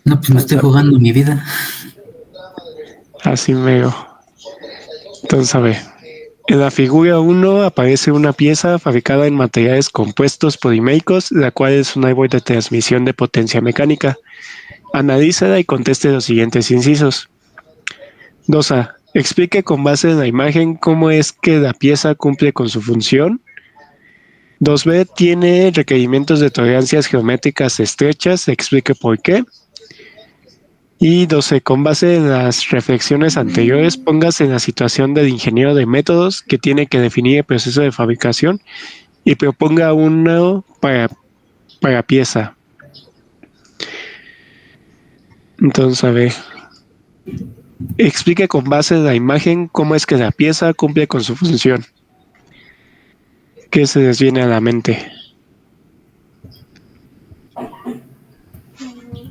No, pues me estoy Entonces, jugando mi vida. así mero. Entonces, a ver. En la figura 1 aparece una pieza fabricada en materiales compuestos poliméricos, la cual es un árbol de transmisión de potencia mecánica. Analízala y conteste los siguientes incisos. 2A. Explique con base en la imagen cómo es que la pieza cumple con su función. 2B. Tiene requerimientos de tolerancias geométricas estrechas, explique por qué. Y 12. Con base en las reflexiones anteriores, póngase en la situación del ingeniero de métodos que tiene que definir el proceso de fabricación y proponga uno para pieza. Entonces, a ver, explique con base en la imagen cómo es que la pieza cumple con su función. ¿Qué se les viene a la mente? Mm,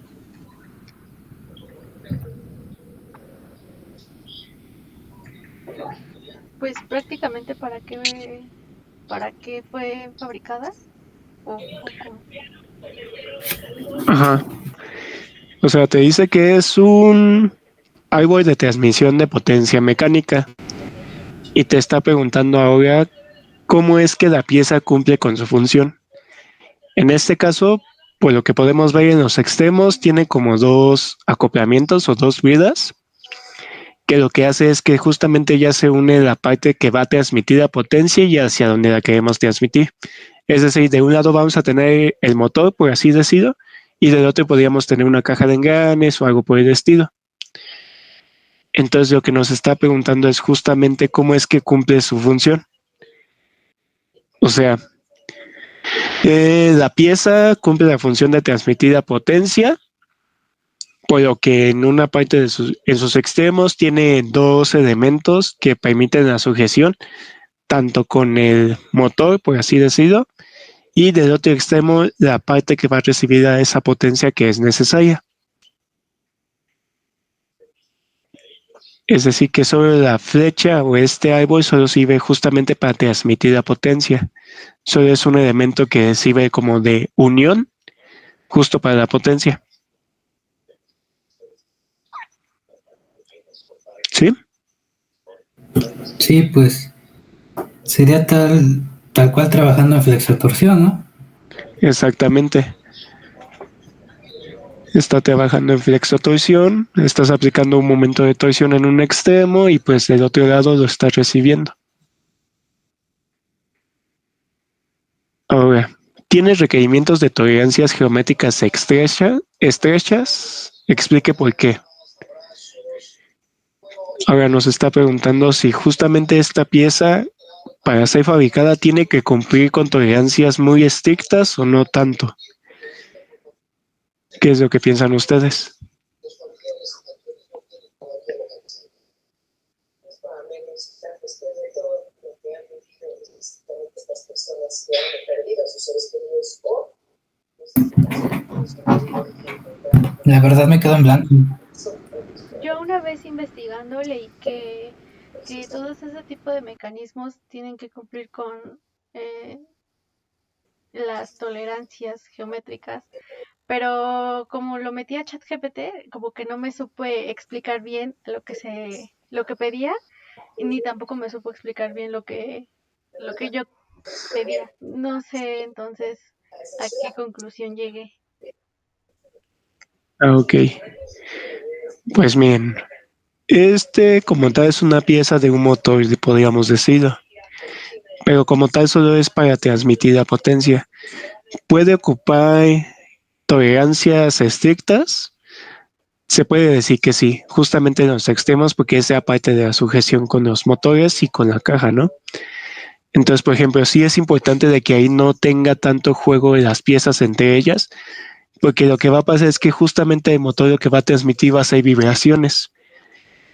Pues prácticamente para qué fue fabricada o cómo. Ajá. O sea, te dice que es un árbol de transmisión de potencia mecánica y te está preguntando ahora cómo es que la pieza cumple con su función. En este caso, pues lo que podemos ver en los extremos tiene como dos acoplamientos o dos vidas, que lo que hace es que justamente ya se une la parte que va a transmitir la potencia y hacia donde la queremos transmitir. Es decir, de un lado vamos a tener el motor, por así decirlo, y del otro podríamos tener una caja de engranes o algo por el estilo. Entonces lo que nos está preguntando es justamente cómo es que cumple su función. O sea, la pieza cumple la función de transmitir la potencia, por lo que en una parte en sus extremos tiene dos elementos que permiten la sujeción, tanto con el motor, por así decirlo, y del otro extremo la parte que va a recibir a esa potencia que es necesaria. Es decir, que solo la flecha o este árbol solo sirve justamente para transmitir la potencia. Solo es un elemento que sirve como de unión justo para la potencia. ¿Sí? Sí, pues sería tal cual trabajando en flexotorsión, ¿no? Exactamente. Está trabajando en flexotorsión, estás aplicando un momento de torsión en un extremo y pues del otro lado lo estás recibiendo. Ahora, ¿tienes requerimientos de tolerancias geométricas estrechas? Explique por qué. Ahora nos está preguntando si justamente esta pieza para ser fabricada tiene que cumplir con tolerancias muy estrictas o no tanto. ¿Qué es lo que piensan ustedes? La verdad me quedo en blanco. Yo una vez investigando leí que todos ese tipo de mecanismos tienen que cumplir con eh, las tolerancias geométricas, pero como lo metí a ChatGPT, como que no me supe explicar bien lo que pedía, ni tampoco me supo explicar bien lo que yo pedía. No sé entonces a qué conclusión llegué. Ok, pues miren, este como tal es una pieza de un motor, podríamos decirlo, pero como tal solo es para transmitir la potencia. Puede ocupar tolerancias estrictas. Se puede decir que sí, justamente en los extremos, porque es parte de la sujeción con los motores y con la caja, ¿no? Entonces, por ejemplo, sí es importante de que ahí no tenga tanto juego de las piezas entre ellas, porque lo que va a pasar es que justamente el motor lo que va a transmitir va a ser vibraciones.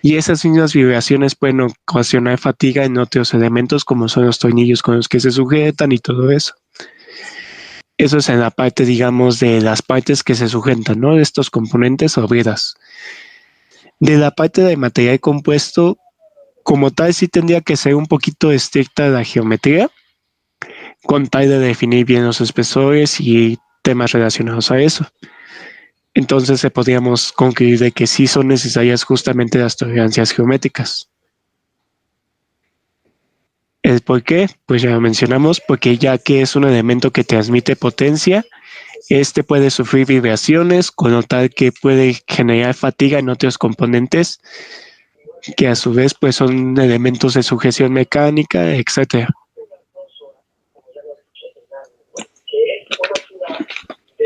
Y esas mismas vibraciones pueden ocasionar fatiga en otros elementos, como son los tornillos con los que se sujetan y todo eso. Eso es en la parte, digamos, de las partes que se sujetan, ¿no? De estos componentes obreras. De la parte de material compuesto, como tal, sí tendría que ser un poquito estricta la geometría, con tal de definir bien los espesores y temas relacionados a eso. entonces podríamos concluir de que sí son necesarias justamente las tolerancias geométricas. ¿El por qué? Pues ya lo mencionamos, porque ya que es un elemento que transmite potencia, este puede sufrir vibraciones, con lo tal que puede generar fatiga en otros componentes, que a su vez pues son elementos de sujeción mecánica, etc.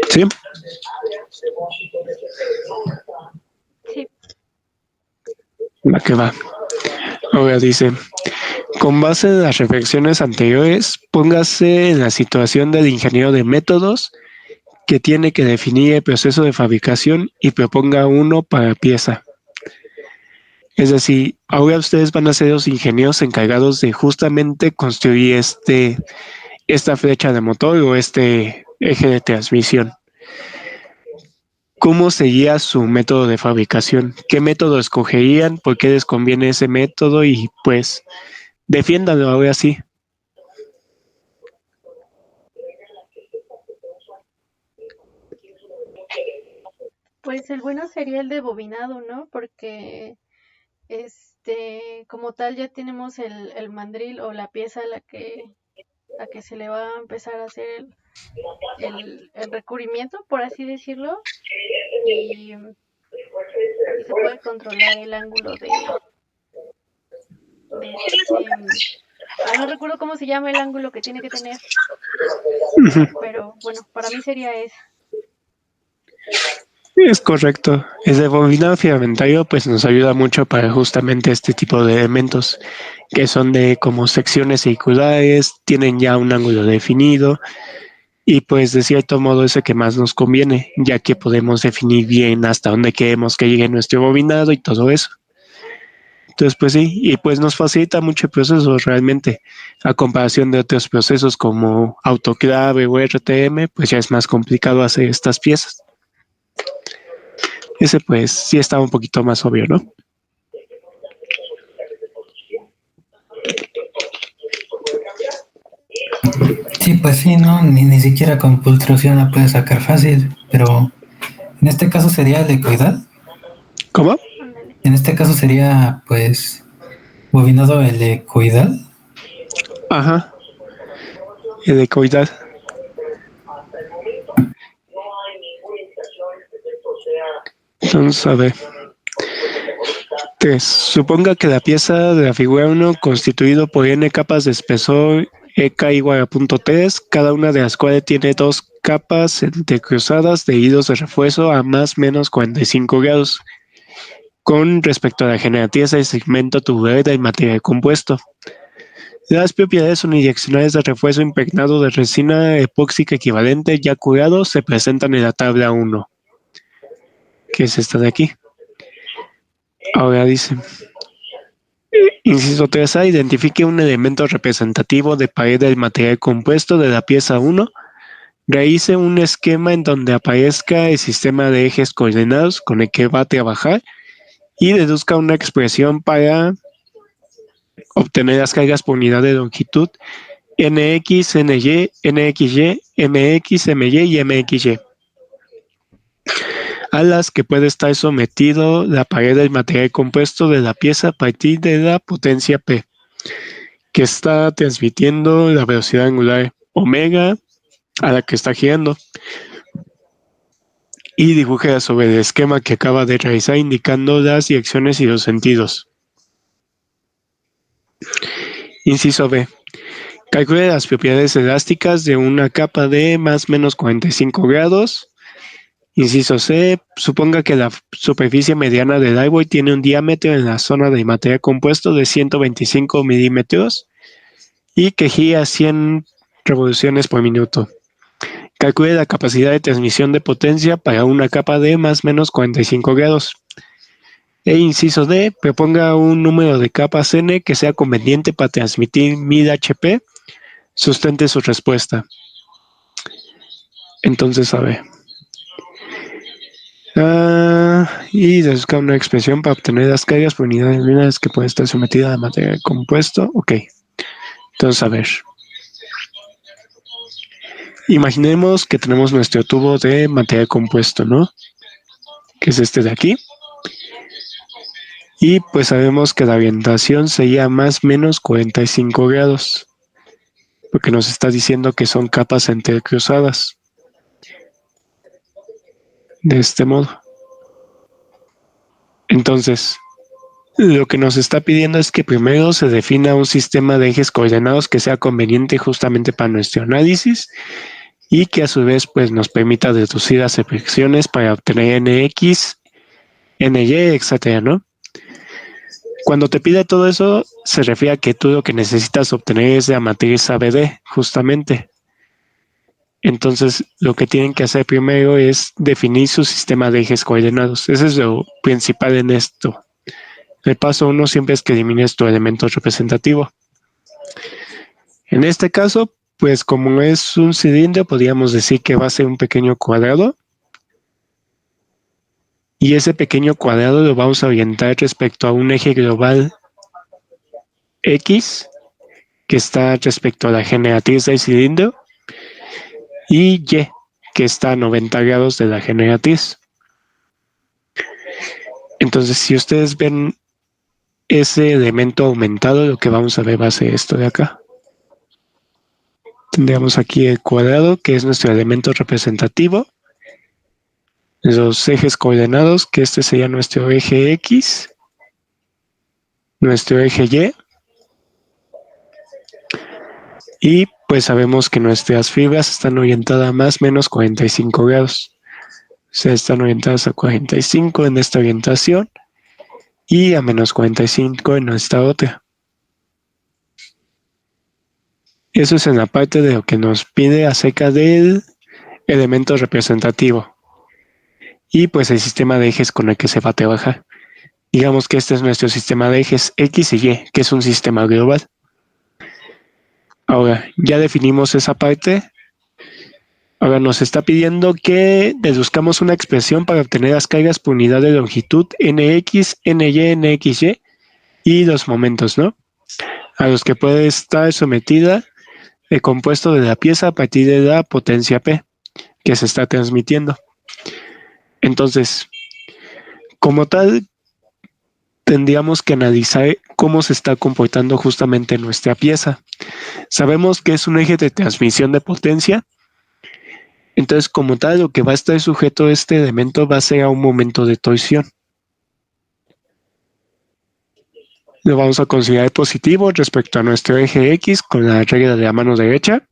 ¿Sí? Sí. Va que va. Ahora dice, con base en las reflexiones anteriores, póngase en la situación del ingeniero de métodos que tiene que definir el proceso de fabricación y proponga uno para pieza. Es decir, ahora ustedes van a ser los ingenieros encargados de justamente construir esta flecha de motor o este eje de transmisión. ¿Cómo sería su método de fabricación? ¿Qué método escogerían? ¿Por qué les conviene ese método? Y pues, defiéndanlo ahora sí. Pues el bueno sería el de bobinado, ¿no? Porque como tal ya tenemos el mandril o la pieza a la que se le va a empezar a hacer el recubrimiento, por así decirlo, y se puede controlar el ángulo de no recuerdo cómo se llama el ángulo que tiene que tener, pero bueno, para mí sería esa. Es correcto. El bobinado filamentario pues nos ayuda mucho para justamente este tipo de elementos que son de como secciones circulares, tienen ya un ángulo definido y pues de cierto modo es el que más nos conviene, ya que podemos definir bien hasta dónde queremos que llegue nuestro bobinado y todo eso. Entonces pues sí, y pues nos facilita mucho el proceso realmente, a comparación de otros procesos como autoclave o RTM, pues ya es más complicado hacer estas piezas. Ese pues sí estaba un poquito más obvio, ¿no? Sí, pues sí, ¿no? Ni siquiera con pultración la puedes sacar fácil, pero en este caso sería helicoidal. ¿Cómo? Ándale. En este caso sería, pues, bobinado helicoidal. Ajá, helicoidal. Entonces, a ver. 3. Suponga que la pieza de la figura 1 constituido por n capas de espesor EK igual a punto 3, cada una de las cuales tiene dos capas entrecruzadas de hilos de refuerzo a más menos 45 grados con respecto a la generatividad del segmento tubular del material compuesto. Las propiedades unidireccionales de refuerzo impregnado de resina epóxica equivalente ya curado se presentan en la tabla 1, que es esta de aquí. Ahora dice, inciso 3A, identifique un elemento representativo de pared del material compuesto de la pieza 1. Realice un esquema en donde aparezca el sistema de ejes coordenados con el que va a trabajar y deduzca una expresión para obtener las cargas por unidad de longitud NX, NY, NXY, MX, MY y MXY, a las que puede estar sometido la pared del material compuesto de la pieza a partir de la potencia P, que está transmitiendo la velocidad angular omega a la que está girando. Y dibuje sobre el esquema que acaba de realizar indicando las direcciones y los sentidos. Inciso B. Calcule las propiedades elásticas de una capa de más menos 45 grados. Inciso C. Suponga que la superficie mediana del árbol tiene un diámetro en la zona de material compuesto de 125 milímetros y que gira a 100 revoluciones por minuto. Calcule la capacidad de transmisión de potencia para una capa de más menos 45 grados. E inciso D, proponga un número de capas n que sea conveniente para transmitir 1000 HP. Sustente su respuesta. Entonces, a ver. Y busca una expresión para obtener las cargas por unidades lineales que puede estar sometida a material compuesto. Ok. Entonces, a ver. Imaginemos que tenemos nuestro tubo de material compuesto, ¿no? que es este de aquí. Y pues sabemos que la orientación sería más o menos 45 grados, porque nos está diciendo que son capas entrecruzadas. De este modo. Entonces, lo que nos está pidiendo es que primero se defina un sistema de ejes coordenados que sea conveniente justamente para nuestro análisis y que a su vez pues nos permita deducir las ecuaciones para obtener nx, ny, etcétera, ¿no? Cuando te pide todo eso, se refiere a que tú lo que necesitas obtener es la matriz ABD, justamente. Entonces, lo que tienen que hacer primero es definir su sistema de ejes coordenados. Eso es lo principal en esto. El paso 1 siempre es que elimines tu elemento representativo. En este caso, pues como es un cilindro, podríamos decir que va a ser un pequeño cuadrado. Y ese pequeño cuadrado lo vamos a orientar respecto a un eje global X, que está respecto a la generatriz del cilindro, y Y, que está a 90 grados de la generatriz. Entonces, si ustedes ven ese elemento aumentado, lo que vamos a ver va a ser esto de acá. Tendríamos aquí el cuadrado, que es nuestro elemento representativo. Los ejes coordenados, que este sería nuestro eje X, nuestro eje Y. Y pues sabemos que nuestras fibras están orientadas a más o menos 45 grados. O sea, están orientadas a 45 en esta orientación y a menos 45 en esta otra. Eso es en la parte de lo que nos pide acerca del elemento representativo. Y pues el sistema de ejes con el que se va a trabajar. Digamos que este es nuestro sistema de ejes X y Y, que es un sistema global. Ahora, ya definimos esa parte. Ahora nos está pidiendo que deduzcamos una expresión para obtener las cargas por unidad de longitud nx, ny, nxy y los momentos, ¿no? A los que puede estar sometida el compuesto de la pieza a partir de la potencia P que se está transmitiendo. Entonces, como tal, tendríamos que analizar cómo se está comportando justamente nuestra pieza. Sabemos que es un eje de transmisión de potencia. Entonces, como tal, lo que va a estar sujeto a este elemento va a ser a un momento de torsión. Lo vamos a considerar positivo respecto a nuestro eje X con la regla de la mano derecha.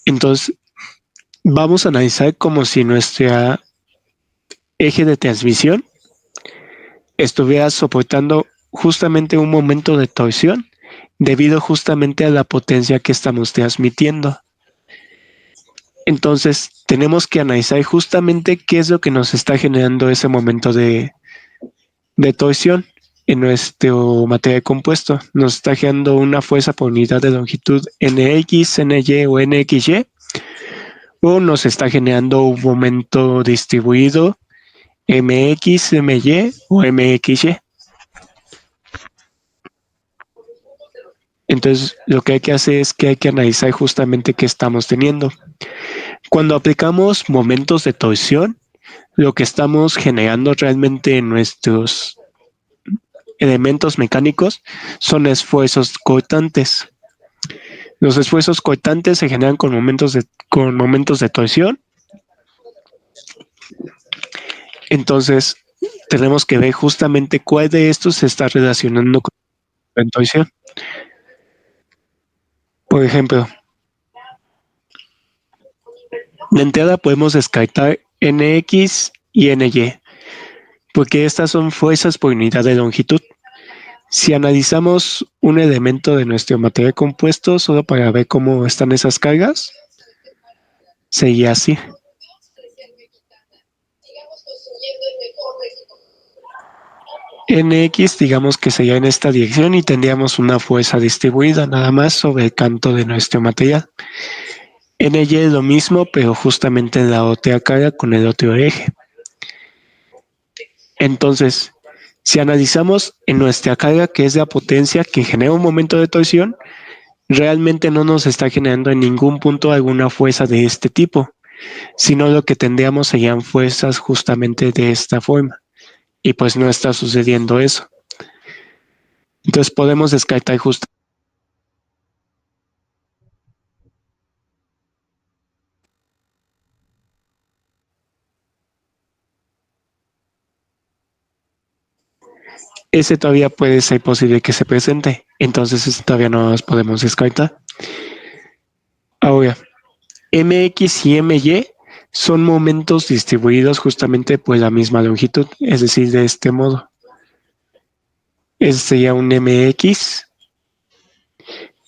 Entonces, vamos a analizar como si nuestro eje de transmisión estuviera soportando justamente un momento de torsión debido justamente a la potencia que estamos transmitiendo. Entonces, tenemos que analizar justamente qué es lo que nos está generando ese momento de torsión en nuestro material compuesto. Nos está generando una fuerza por unidad de longitud Nx, Ny o Nxy, o nos está generando un momento distribuido Mx, My o Mxy. Entonces, lo que hay que hacer es que hay que analizar justamente qué estamos teniendo. Cuando aplicamos momentos de torsión, lo que estamos generando realmente en nuestros elementos mecánicos son esfuerzos cortantes. Los esfuerzos cortantes se generan con momentos de torsión. Entonces, tenemos que ver justamente cuál de estos se está relacionando con la torsión. Por ejemplo, de entrada podemos descartar Nx y Ny, porque estas son fuerzas por unidad de longitud. Si analizamos un elemento de nuestro material compuesto solo para ver cómo están esas cargas, sería así. Nx, digamos que sería en esta dirección y tendríamos una fuerza distribuida nada más sobre el canto de nuestro material. Ny es lo mismo, pero justamente en la otra cara con el otro eje. Entonces, si analizamos en nuestra carga, que es la potencia que genera un momento de torsión, realmente no nos está generando en ningún punto alguna fuerza de este tipo. sino lo que tendríamos serían fuerzas justamente de esta forma. Y pues no está sucediendo eso. Entonces podemos descartar justo ese todavía puede ser posible que se presente. Entonces ese todavía no los podemos descartar. Ahora, MX y MY son momentos distribuidos justamente por la misma longitud, es decir, de este modo. Ese sería un MX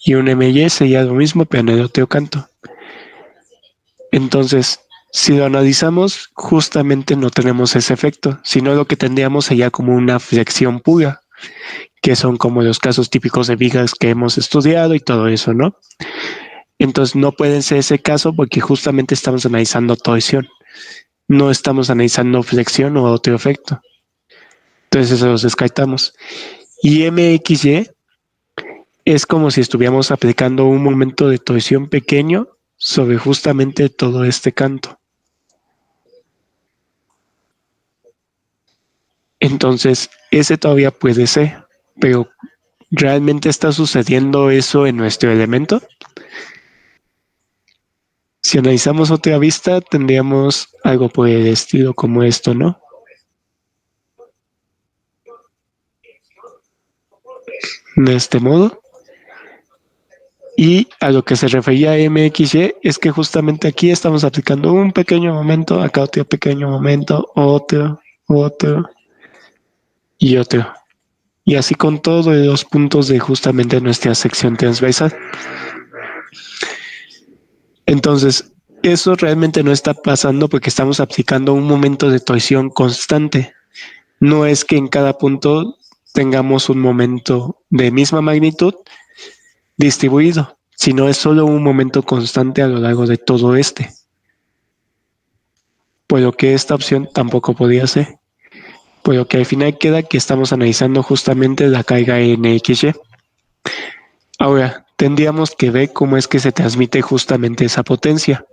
y un MY sería lo mismo, pero en el otro canto. Entonces, si lo analizamos, justamente no tenemos ese efecto, sino lo que tendríamos sería como una flexión pura, que son como los casos típicos de vigas que hemos estudiado y todo eso, ¿no? Entonces, no puede ser ese caso porque justamente estamos analizando torsión, no estamos analizando flexión o otro efecto. Entonces, eso los descartamos. Y MXY es como si estuviéramos aplicando un momento de torsión pequeño sobre justamente todo este canto. Entonces, ese todavía puede ser, pero ¿realmente está sucediendo eso en nuestro elemento? Si analizamos otra vista, tendríamos algo por el estilo como esto, ¿no? De este modo. Y a lo que se refería a MXY es que justamente aquí estamos aplicando un pequeño momento, acá otro pequeño momento, otro y otro. Y así con todos los puntos de justamente nuestra sección transversal. Entonces, eso realmente no está pasando porque estamos aplicando un momento de torsión constante. No es que en cada punto tengamos un momento de misma magnitud distribuido, sino es solo un momento constante a lo largo de todo este. Por lo que esta opción tampoco podría ser. Por lo que al final queda que estamos analizando justamente la carga NXY. Ahora, tendríamos que ver cómo es que se transmite justamente esa potencia.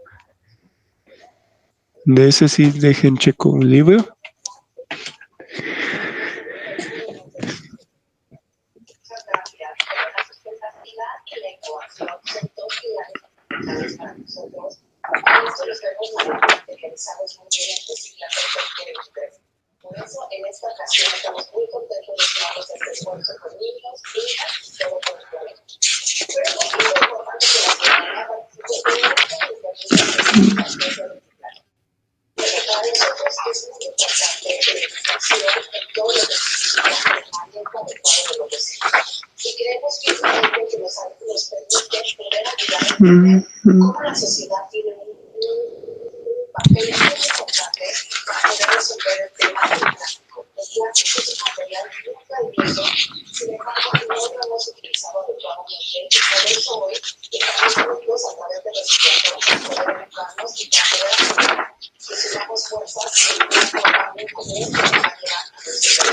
De ese sí, dejen checo un libro. Por eso, en esta ocasión estamos muy contentos de sumar este esfuerzo con niños, hijas y todo por el planeta. Pero es muy importante que la ciudadanía participe para nosotros es muy importante que la educación en todo lo que significa el manejo adecuado de lo posible. Y creemos que es un ejemplo que nos permite poder ayudar a entender cómo la sociedad tiene un papel muy importante para poder resolver el tema del plástico. El plástico es un material muy valioso, sin embargo, no lo hemos utilizado adecuadamente y por eso hoy estamos unidos a través de reciclación para poder educarnos y para poder asegurar que sumamos fuerzas en una forma muy común que nos va a llevar a resolver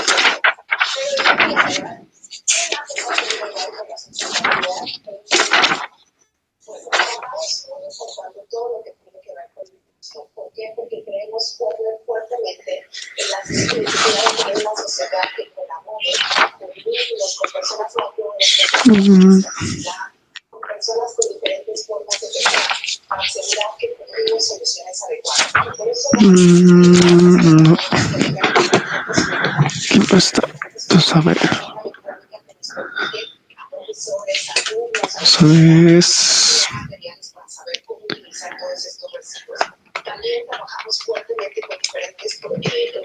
el problema. Pero en realidad, ¿qué hace falta llegar con la sustentabilidad? Bueno, es muy importante todo lo que tiene que ver con el mismo. ¿Por qué? Porque creemos fuertemente en las necesidades de una sociedad que colabore con vínculos, con personas mayores, con personas con diferentes formas de pensar, para asegurar que tenemos soluciones adecuadas. Por eso no. ¿Qué pasa? Pues a ver. Eso es. También trabajamos fuertemente con diferentes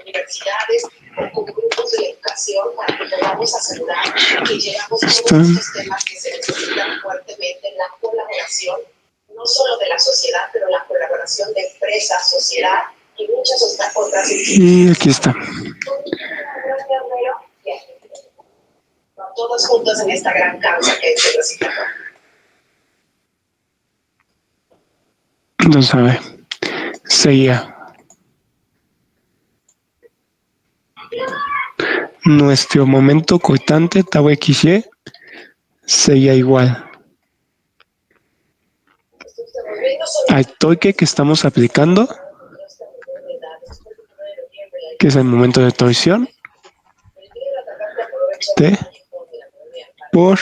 universidades o con grupos de educación para que podamos asegurar que llevamos todos estos temas que se necesitan fuertemente en la colaboración, no solo de la sociedad, pero la colaboración de empresas, sociedad y muchas otras instituciones. Y aquí está. Todos juntos en esta gran causa que es el reciclatorio. Entonces, a ver, sería nuestro momento cortante, tau XY, sería igual al torque que estamos aplicando, que es el momento de torsión, T por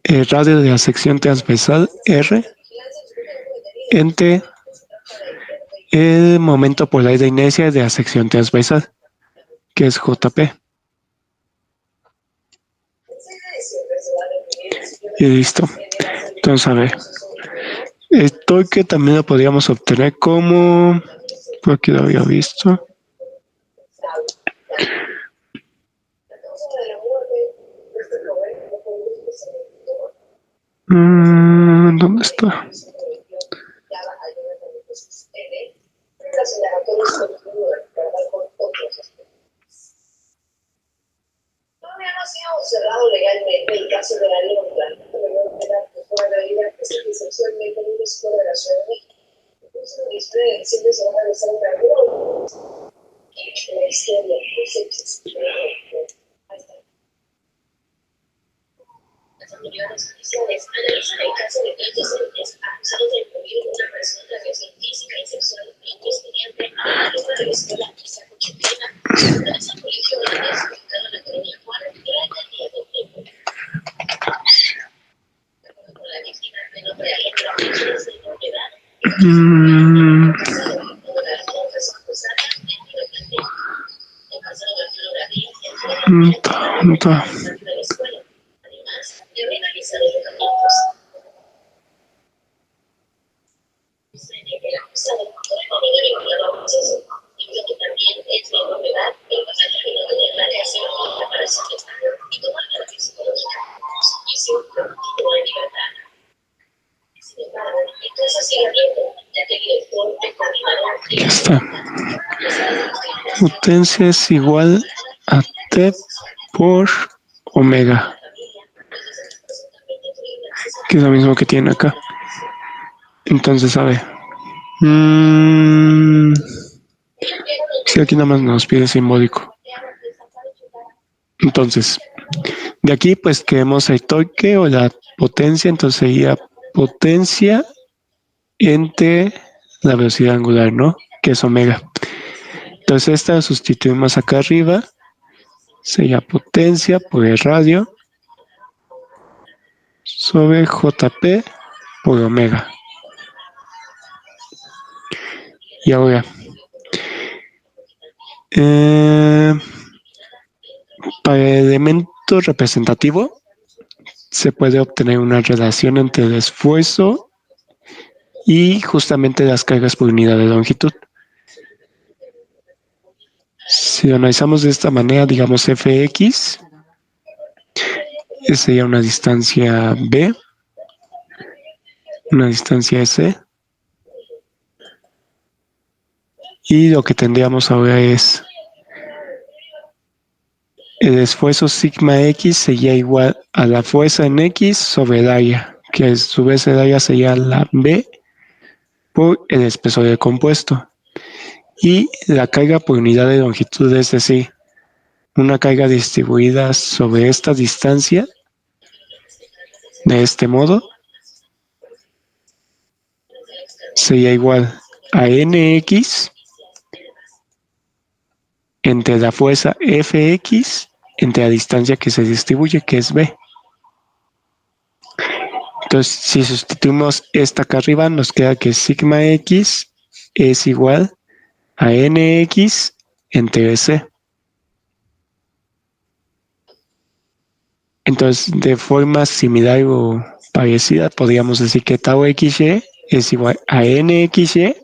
el radio de la sección transversal, R, entre el momento polar de inercia de la sección transversal, que es JP. Y listo. Entonces, a ver, el torque también lo podríamos obtener como, por aquí lo había visto. ¿Dónde está? Todavía no ha sido cerrado legalmente el caso de la ley contra el menor de edad que fue una realidad que se sexualmente en una escuela de la Ciudad de México. Entonces, el 19 de diciembre se va a realizar una reunión en la historia de los hechos. Ahí está. Las autoridades judiciales analizan el caso de 3 docentes acusados de influir en una persona de agresión física y sexual de un estudiante en la alumna de la escuela Isa Cochupina, según esa colegio holandés ubicado en la colonia Juárez, durante el día de tiempo. De acuerdo con la víctima, el nombre de Alejandra Pérez de menor de edad, el pasado 21 de abril, de la escuela, además de haber realizado educamientos. El acusado fue detenido vinculado a proceso, debido a que también es menor de edad, pero pasó el término de la relación para su testado y tomar terapia psicológica. Su juicio fue continuo en libertad. Sin embargo, el caso sigue abierto, ya que el director del coordinador Ya está. Potencia es igual a T por omega, que es lo mismo que tiene acá. Entonces, a ver. Sí, aquí nada más nos pide simbólico. Entonces, de aquí pues queremos el torque o la potencia, entonces sería potencia entre la velocidad angular, ¿no? Que es omega. Entonces esta la sustituimos acá arriba, sería potencia por el radio sobre JP por omega. Y ahora, para el elemento representativo se puede obtener una relación entre el esfuerzo y justamente las cargas por unidad de longitud. Si lo analizamos de esta manera, digamos Fx, sería una distancia B, una distancia S, y lo que tendríamos ahora es el esfuerzo sigma X sería igual a la fuerza en X sobre el área, que a su vez el área sería la B por el espesor del compuesto. Y la carga por unidad de longitud, es decir, una carga distribuida sobre esta distancia, de este modo, sería igual a Nx entre la fuerza Fx entre la distancia que se distribuye, que es B. Entonces, si sustituimos esta acá arriba, nos queda que sigma X es igual a Nx entre C. Entonces, de forma similar o parecida, podríamos decir que tau XY es igual a NXY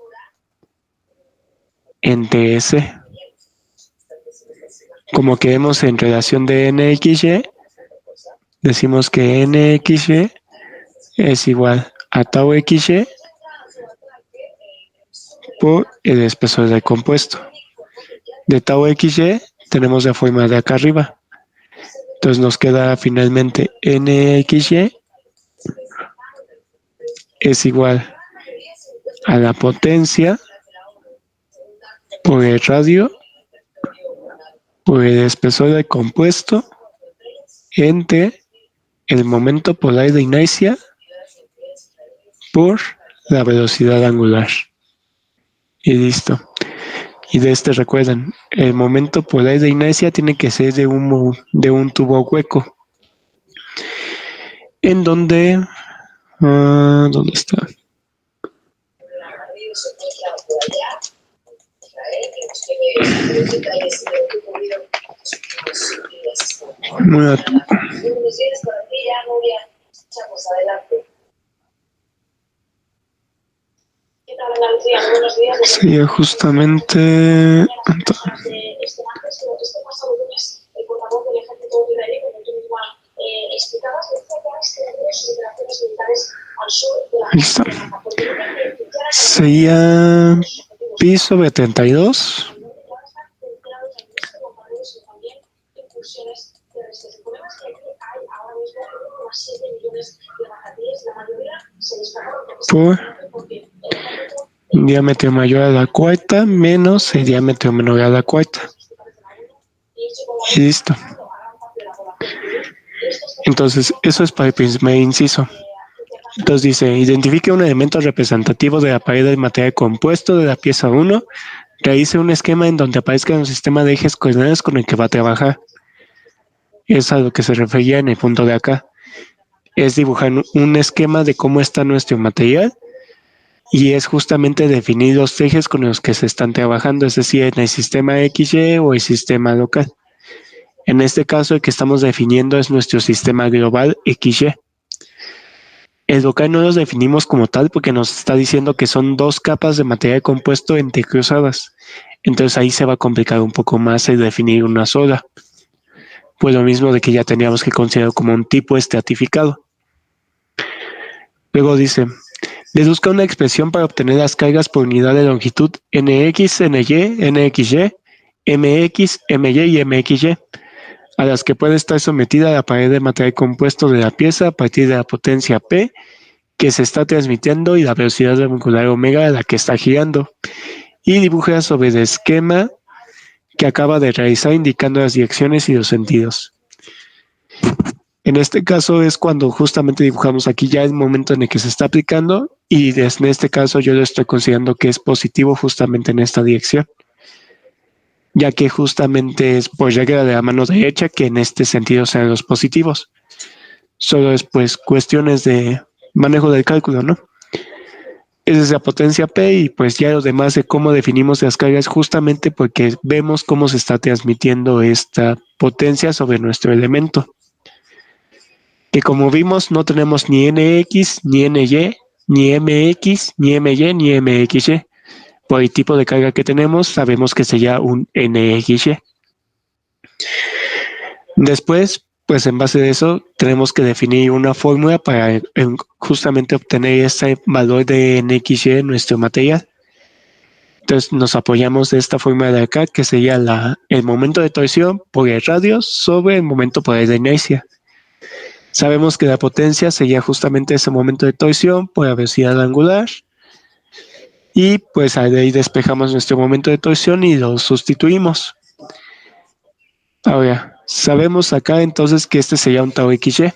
entre C. Como que vemos en relación de NXY, decimos que NXY es igual a tau XY por el espesor del compuesto. De tau XY tenemos la forma de acá arriba. Entonces nos queda finalmente NXY es igual a la potencia por el radio por el espesor del compuesto entre el momento polar de inercia por la velocidad angular. Y listo. Y de este recuerdan, el momento polar de inercia tiene que ser de un tubo hueco. En donde... ¿dónde está? Sería justamente... Ahí está. Sería pi sobre 32. Por diámetro mayor a la cuarta menos el diámetro menor a la cuarta. Y listo. Entonces, eso es para el primer inciso. Entonces dice, identifique un elemento representativo de la pared del material compuesto de la pieza 1, realice un esquema en donde aparezca un sistema de ejes coordinados con el que va a trabajar. Es a lo que se refería en el punto de acá. Es dibujar un esquema de cómo está nuestro material y es justamente definir los ejes con los que se están trabajando, es decir, en el sistema XY o el sistema local. En este caso, el que estamos definiendo es nuestro sistema global XY. El local no los definimos como tal porque nos está diciendo que son dos capas de material compuesto entrecruzadas. Entonces ahí se va a complicar un poco más el definir una sola. Pues lo mismo de que ya teníamos que considerar como un tipo estratificado. Luego dice, deduzca una expresión para obtener las cargas por unidad de longitud NX, NY, NXY, MX, MY y MXY, a las que puede estar sometida la pared de material compuesto de la pieza a partir de la potencia P que se está transmitiendo y la velocidad angular omega a la que está girando. Y dibuja sobre el esquema que acaba de realizar indicando las direcciones y los sentidos. En este caso es cuando justamente dibujamos aquí ya el momento en el que se está aplicando y en este caso yo lo estoy considerando que es positivo justamente en esta dirección, ya que justamente es por regla de la mano derecha que en este sentido sean los positivos. Solo es pues cuestiones de manejo del cálculo, ¿no? Esa es la potencia P y pues ya lo demás de cómo definimos las cargas justamente porque vemos cómo se está transmitiendo esta potencia sobre nuestro elemento. Que como vimos no tenemos ni NX, ni NY, ni MX, ni MY, ni MXY. Por el tipo de carga que tenemos sabemos que sería un NXY. Después, pues en base de eso tenemos que definir una fórmula para justamente obtener ese valor de NXY en nuestro material. Entonces nos apoyamos de esta fórmula de acá, que sería el momento de torsión por el radio sobre el momento por la inercia. Sabemos que la potencia sería justamente ese momento de torsión por la velocidad angular. Y pues ahí despejamos nuestro momento de torsión y lo sustituimos. Ahora, sabemos acá entonces que este sería un tau XY,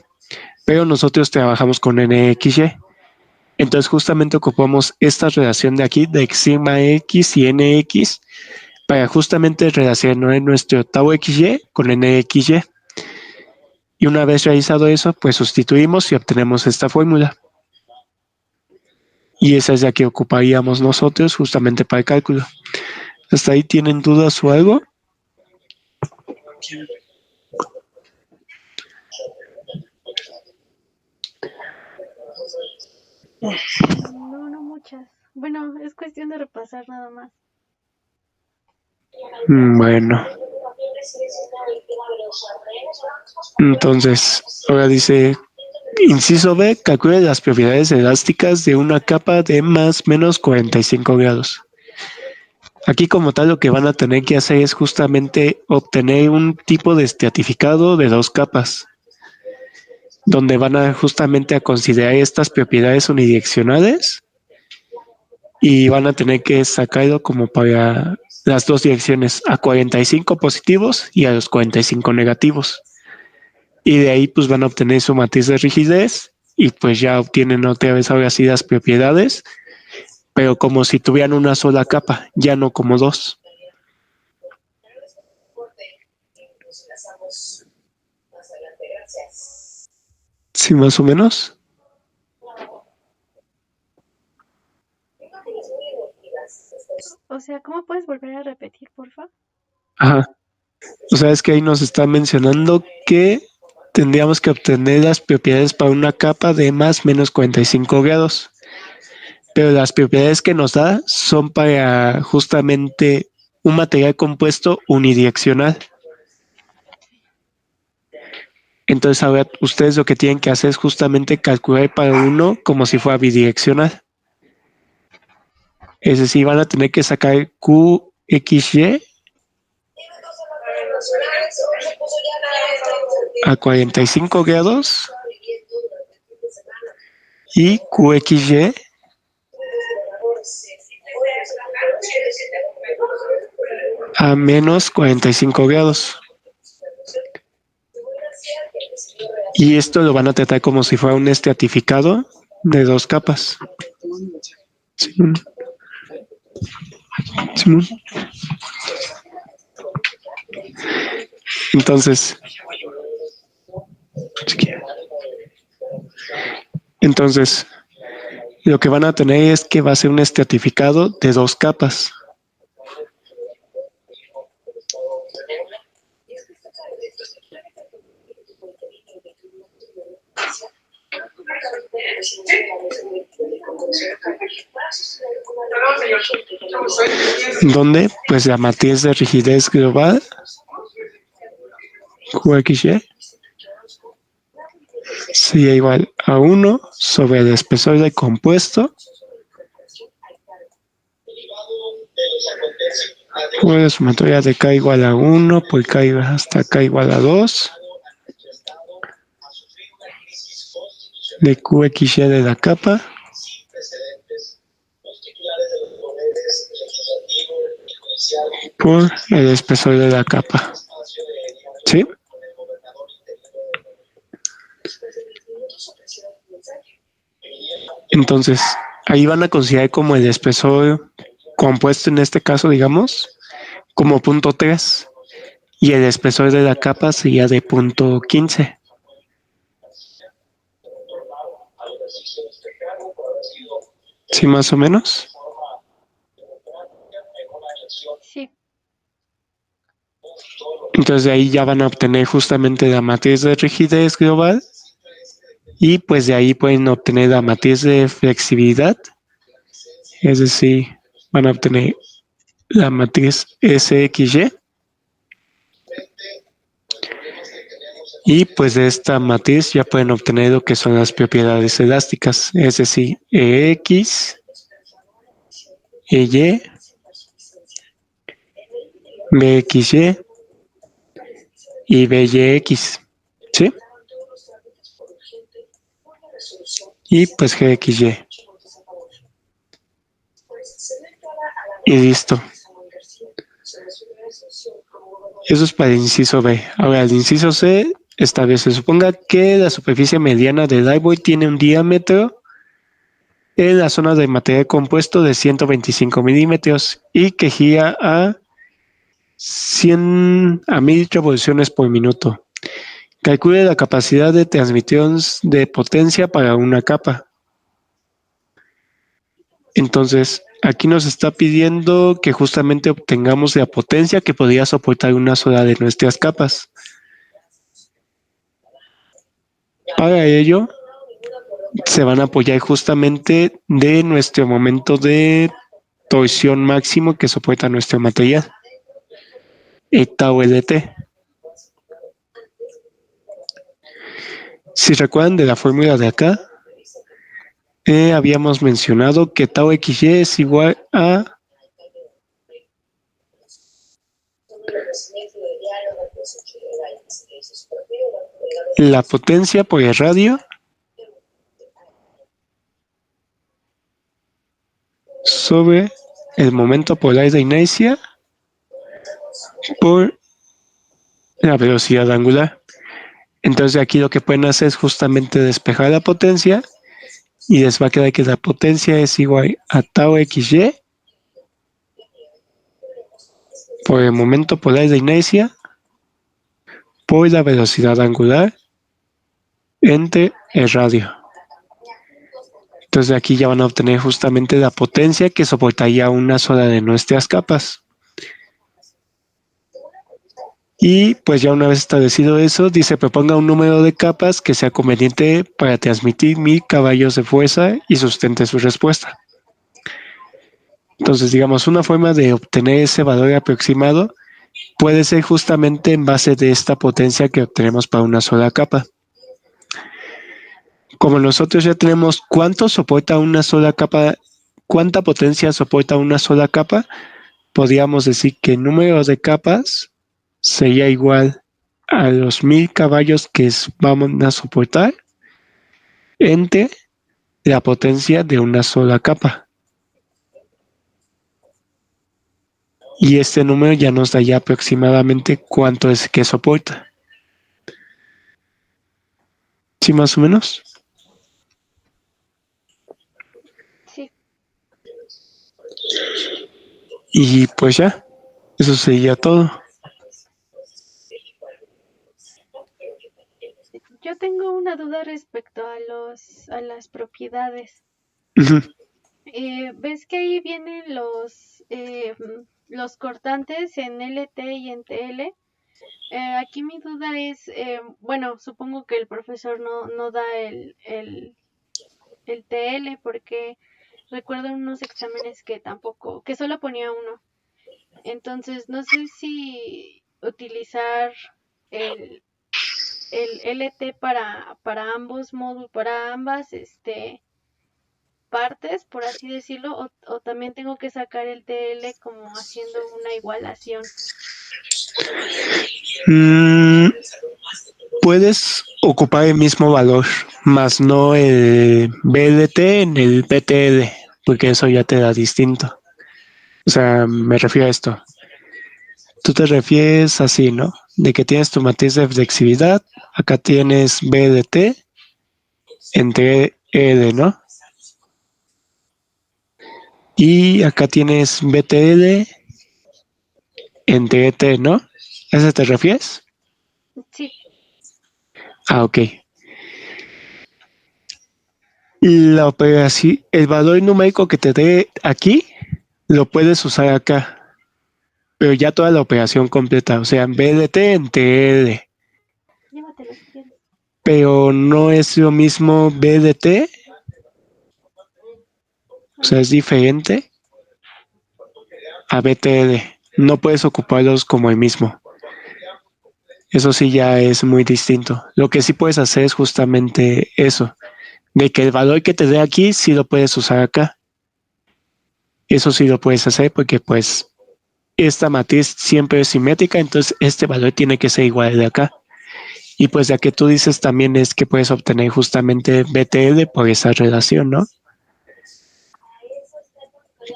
pero nosotros trabajamos con NXY. Entonces justamente ocupamos esta relación de aquí de sigma X y NX para justamente relacionar nuestro tau XY con NXY. Y una vez realizado eso, pues sustituimos y obtenemos esta fórmula. Y esa es la que ocuparíamos nosotros justamente para el cálculo. ¿Hasta ahí tienen dudas o algo? No muchas. Bueno, es cuestión de repasar nada más. Bueno. Entonces, ahora dice, inciso B, calcule las propiedades elásticas de una capa de más o menos 45 grados. Aquí como tal lo que van a tener que hacer es justamente obtener un tipo de estratificado de dos capas, donde van a justamente a considerar estas propiedades unidireccionales y van a tener que sacarlo como para las dos direcciones, a 45 positivos y a los 45 negativos. y de ahí pues van a obtener su matriz de rigidez y pues ya obtienen otra vez ahora sí las propiedades, pero como si tuvieran una sola capa, ya no como dos. Sí, más o menos. O sea, ¿cómo puedes volver a repetir, porfa? Ajá. O sea, es que ahí nos está mencionando que tendríamos que obtener las propiedades para una capa de más menos 45 grados. Pero las propiedades que nos da son para justamente un material compuesto unidireccional. Entonces ahora ustedes lo que tienen que hacer es justamente calcular para uno como si fuera bidireccional. Es decir, van a tener que sacar QXY a 45 grados y QXY a menos 45 grados. Y esto lo van a tratar como si fuera un estratificado de dos capas. Simón. Simón. Entonces, lo que van a tener es que va a ser un estratificado de dos capas. Donde, pues la matriz de rigidez global, QXY, sería igual a 1 sobre el espesor del compuesto por la sumatoria de K igual a 1 por K hasta K igual a 2 de QXY de la capa por el espesor de la capa. ¿Sí? Entonces, ahí van a considerar como el espesor compuesto, en este caso, digamos, como punto 3, y el espesor de la capa sería de punto 15. ¿Sí, más o menos? Sí. Entonces de ahí ya van a obtener justamente la matriz de rigidez global y pues de ahí pueden obtener la matriz de flexibilidad, es decir, van a obtener la matriz SXY y pues de esta matriz ya pueden obtener lo que son las propiedades elásticas, es decir, EX, EY, BXY y BYX, ¿sí? Y pues GXY. Y listo. Eso es para el inciso B. Ahora, el inciso C establece, suponga que la superficie mediana del árbol tiene un diámetro en la zona de material compuesto de 125 milímetros y que gira a 1000 revoluciones por minuto. Calcule la capacidad de transmisión de potencia para una capa. Entonces, aquí nos está pidiendo que justamente obtengamos la potencia que podría soportar una sola de nuestras capas. Para ello, se van a apoyar justamente de nuestro momento de torsión máximo que soporta nuestro material, tau LT. Si recuerdan de la fórmula de acá, habíamos mencionado que tau XY es igual a la potencia por el radio sobre el momento polar de inercia por la velocidad angular. Entonces aquí lo que pueden hacer es justamente despejar la potencia y les va a quedar que la potencia es igual a tau xy por el momento polar de inercia por la velocidad angular entre el radio. Entonces aquí ya van a obtener justamente la potencia que soportaría una sola de nuestras capas. Y pues ya una vez establecido eso, dice proponga un número de capas que sea conveniente para transmitir 1000 caballos de fuerza y sustente su respuesta. Entonces, digamos, una forma de obtener ese valor aproximado puede ser justamente en base de esta potencia que obtenemos para una sola capa. Como nosotros ya tenemos cuánto soporta una sola capa, cuánta potencia soporta una sola capa, podríamos decir que el número de capas sería igual a los 1000 caballos que vamos a soportar entre la potencia de una sola capa. Y este número ya nos da ya aproximadamente cuánto es que soporta. ¿Sí, más o menos? Sí. Y pues ya, eso sería todo. Yo tengo una duda respecto a las propiedades. Ujú. ¿Ves que ahí vienen los cortantes en LT y en TL? Aquí mi duda es, bueno, supongo que el profesor no da el TL porque recuerdo en unos exámenes que tampoco, que solo ponía uno. Entonces, no sé si utilizar el, el LT para ambos módulos, para ambas partes, por así decirlo, o también tengo que sacar el TL como haciendo una igualación. Puedes ocupar el mismo valor, más no el BLT en el PTL, porque eso ya te da distinto. O sea, me refiero a esto. Tú te refieres así, ¿no? De que tienes tu matriz de flexibilidad, acá tienes BLT entre ED, ¿no? Y acá tienes BTL entre ET, ¿no? ¿A eso te refieres? Sí. Ah, ok. La operación, el valor numérico que te dé aquí, lo puedes usar acá, pero ya toda la operación completa, o sea, en BDT en TL, Llévatelo si quieres. pero no es lo mismo BDT, o sea, es diferente a BTL. No puedes ocuparlos como el mismo. Eso sí ya es muy distinto. Lo que sí puedes hacer es justamente eso, de que el valor que te dé aquí sí lo puedes usar acá. Eso sí lo puedes hacer porque pues esta matriz siempre es simétrica, entonces este valor tiene que ser igual al de acá. Y pues ya que tú dices también es que puedes obtener justamente BTL por esa relación, ¿no?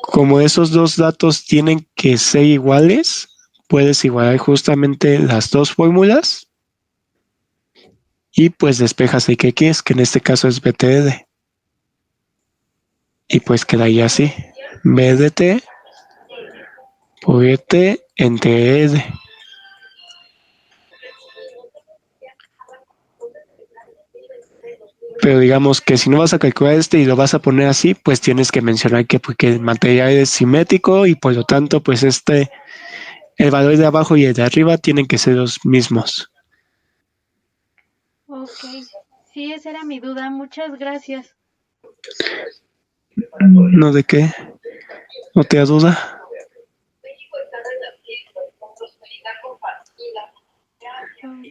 Como esos dos datos tienen que ser iguales, puedes igualar justamente las dos fórmulas y pues despejas el que quieres, que en este caso es BTL. Y pues quedaría así, BDT por ET entre ED. Pero digamos que si no vas a calcular este y lo vas a poner así, pues tienes que mencionar que porque el material es simétrico y por lo tanto, pues el valor de abajo y el de arriba tienen que ser los mismos. Ok. Sí, esa era mi duda. Muchas gracias. ¿No de qué? ¿No te da duda?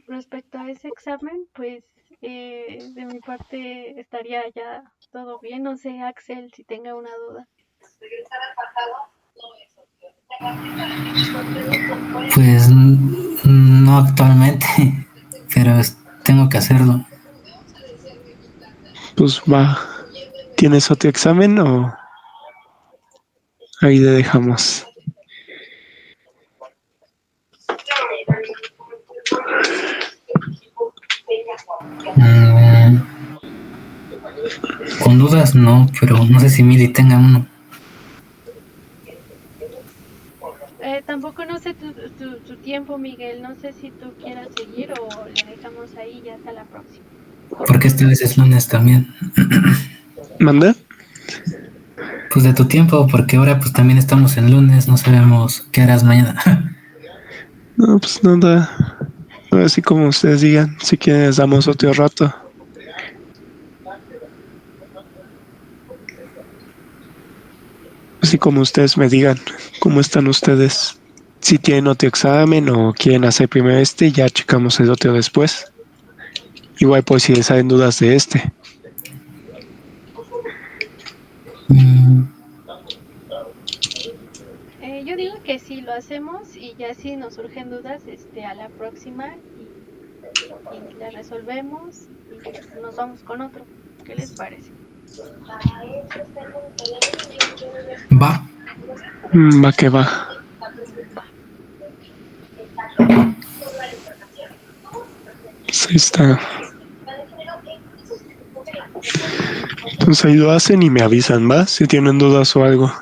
Respecto a ese examen, pues de mi parte estaría ya todo bien. No sé, Axel, si tenga una duda. Pues no actualmente, pero tengo que hacerlo. Pues va. ¿Tienes otro examen o ahí le dejamos? Con dudas no, pero no sé si Mili tenga uno. Tampoco no sé tu tiempo, Miguel. No sé si tú quieras seguir o le dejamos ahí ya hasta la próxima. Porque esta vez es lunes también. ¿Manda? Pues de tu tiempo, porque ahora pues también estamos en lunes, no sabemos qué harás mañana. No, pues nada. Así como ustedes digan, si quieren les damos otro rato. Así como ustedes me digan, ¿cómo están ustedes? Si tienen otro examen o quieren hacer primero este, ya checamos el otro después. Igual por si les salen dudas de este. Yo digo que sí, lo hacemos y ya si nos surgen dudas, a la próxima y las resolvemos y nos vamos con otro. ¿Qué les parece? Va. Va que va. Pues ahí está. Entonces ahí lo hacen y me avisan, ¿va? Si tienen dudas o algo.